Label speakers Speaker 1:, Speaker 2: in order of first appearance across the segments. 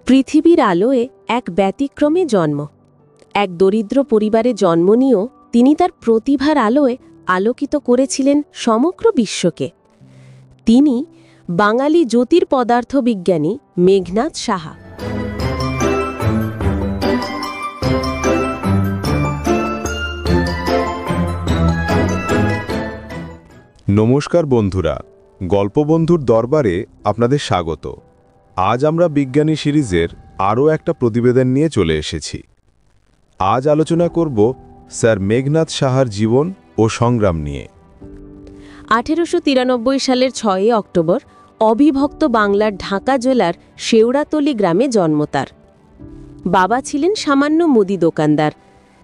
Speaker 1: পৃথিবীর আলোয় এক ব্যতিক্রমে জন্ম। এক দরিদ্র পরিবারে জন্ম নিয়েও তিনি তার প্রতিভার আলোয় আলোকিত করেছিলেন সমগ্র বিশ্বকে। তিনি বাঙালি জ্যোতির্পদার্থবিজ্ঞানী মেঘনাদ সাহা।
Speaker 2: নমস্কার বন্ধুরা, গল্পবন্ধুর দরবারে আপনাদের স্বাগত। আজ আমরা বিজ্ঞানী সিরিজের আরও একটা প্রতিবেদন নিয়ে চলে এসেছি। আজ আলোচনা করব স্যার মেঘনাদ সাহার জীবন ও সংগ্রাম নিয়ে।
Speaker 1: 1893 সালের 6 অক্টোবর অবিভক্ত বাংলার ঢাকা জেলার শেওড়াতলি গ্রামে জন্ম তার। বাবা ছিলেন সামান্য মুদি দোকানদার।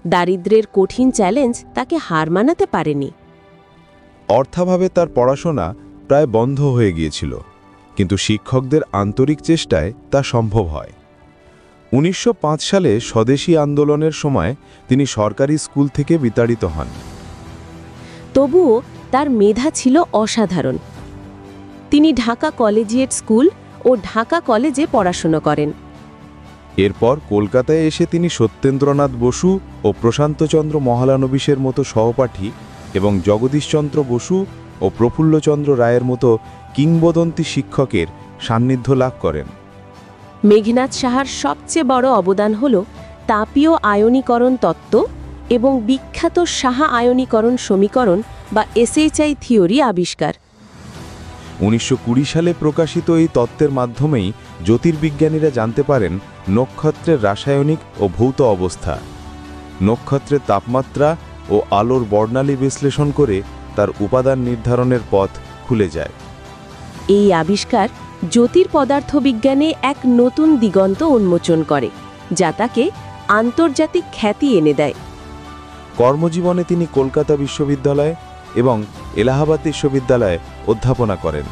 Speaker 1: দারিদ্র্যের কঠিন চ্যালেঞ্জ তাকে হার মানাতে পারেনি।
Speaker 2: অর্থাভাবে তার পড়াশোনা প্রায় বন্ধ হয়ে গিয়েছিল, কিন্তু শিক্ষকদের আন্তরিক চেষ্টায় তা সম্ভব হয়। 1905 সালে স্বদেশী আন্দোলনের সময় তিনি সরকারি স্কুল থেকে বিতাড়িত হন।
Speaker 1: তবুও তার মেধা ছিল অসাধারণ। তিনি ঢাকা কলেজিয়েট স্কুল ও ঢাকা কলেজে পড়াশোনা করেন।
Speaker 2: এরপর কলকাতায় এসে তিনি সত্যেন্দ্রনাথ বসু ও প্রশান্তচন্দ্র মহলানবিশের মতো সহপাঠী এবং জগদীশচন্দ্র বসু ও প্রফুল্লচন্দ্র রায়ের মতো কিংবদন্তি শিক্ষকের সান্নিধ্য লাভ করেন।
Speaker 1: মেঘনাদ সাহার সবচেয়ে বড় অবদান হল তাপীয় আয়নীকরণ তত্ত্ব এবং বিখ্যাত সাহা আয়নীকরণ সমীকরণ বা এসএইচআই থিওরি আবিষ্কার।
Speaker 2: 1920 সালে প্রকাশিত এই তত্ত্বের মাধ্যমেই জ্যোতির্বিজ্ঞানীরা জানতে পারেন নক্ষত্রের রাসায়নিক ও ভৌত অবস্থা। নক্ষত্রের তাপমাত্রা ও আলোর বর্ণালী বিশ্লেষণ করে তার উপাদান নির্ধারণের পথ খুলে যায়।
Speaker 1: এই আবিষ্কার জ্যোতির্পদার্থবিজ্ঞানে এক নতুন দিগন্ত উন্মোচন করে, যা তাকে আন্তর্জাতিক খ্যাতি এনে দেয়।
Speaker 2: কর্মজীবনে তিনি কলকাতা বিশ্ববিদ্যালয় এবং এলাহাবাদ বিশ্ববিদ্যালয়ে অধ্যাপনা করেন।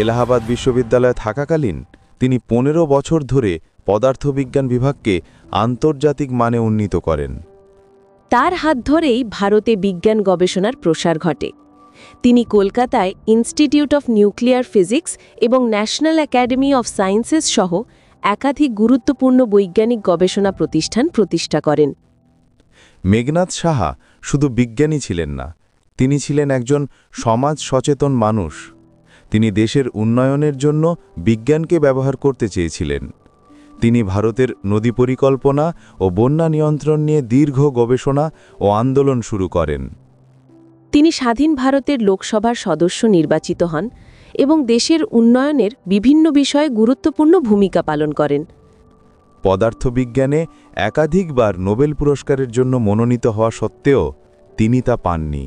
Speaker 2: এলাহাবাদ বিশ্ববিদ্যালয়ে থাকাকালীন তিনি 15 বছর ধরে পদার্থবিজ্ঞান বিভাগকে আন্তর্জাতিক মানে উন্নীত করেন।
Speaker 1: তার হাত ধরেই ভারতে বিজ্ঞান গবেষণার প্রসার ঘটে। তিনি কলকাতায় ইনস্টিটিউট অফ নিউক্লিয়ার ফিজিক্স এবং ন্যাশনাল একাডেমি অফ সায়েন্সেস সহ একাধিক গুরুত্বপূর্ণ বৈজ্ঞানিক গবেষণা প্রতিষ্ঠান প্রতিষ্ঠা করেন।
Speaker 2: মেঘনাদ সাহা শুধু বিজ্ঞানী ছিলেন না, তিনি ছিলেন একজন সমাজ সচেতন মানুষ। তিনি দেশের উন্নয়নের জন্য বিজ্ঞানকে ব্যবহার করতে চেয়েছিলেন। তিনি ভারতের নদী পরিকল্পনা ও বন্যা নিয়ন্ত্রণ নিয়ে দীর্ঘ গবেষণা ও আন্দোলন শুরু করেন।
Speaker 1: তিনি স্বাধীন ভারতের লোকসভার সদস্য নির্বাচিত হন এবং দেশের উন্নয়নের বিভিন্ন বিষয়ে গুরুত্বপূর্ণ ভূমিকা পালন করেন।
Speaker 2: পদার্থবিজ্ঞানে একাধিকবার নোবেল পুরস্কারের জন্য মনোনীত হওয়া সত্ত্বেও তিনি তা পাননি,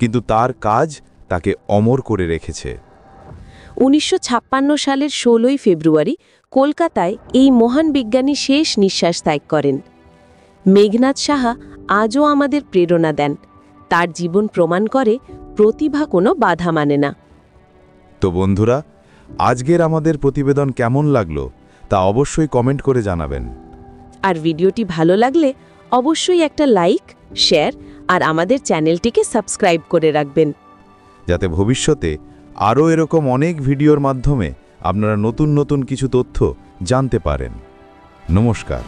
Speaker 2: কিন্তু তার কাজ তাকে অমর করে রেখেছে।
Speaker 1: 1956 সালের 16 ফেব্রুয়ারি কলকাতায় এই মহান বিজ্ঞানী শেষ নিঃশ্বাস ত্যাগ করেন। মেঘনাদ সাহা আজও আমাদের প্রেরণা দেন। তার জীবন প্রমাণ করে প্রতিভা কোনো বাধা মানে না।
Speaker 2: তো বন্ধুরা, আজকের আমাদের প্রতিবেদন কেমন লাগলো তা অবশ্যই কমেন্ট করে জানাবেন।
Speaker 1: আর ভিডিওটি ভালো লাগলে অবশ্যই একটা লাইক, শেয়ার আর আমাদের চ্যানেলটিকে সাবস্ক্রাইব করে রাখবেন,
Speaker 2: যাতে ভবিষ্যতে আরও এরকম অনেক ভিডিওর মাধ্যমে আপনারা নতুন নতুন কিছু তথ্য জানতে পারেন। নমস্কার।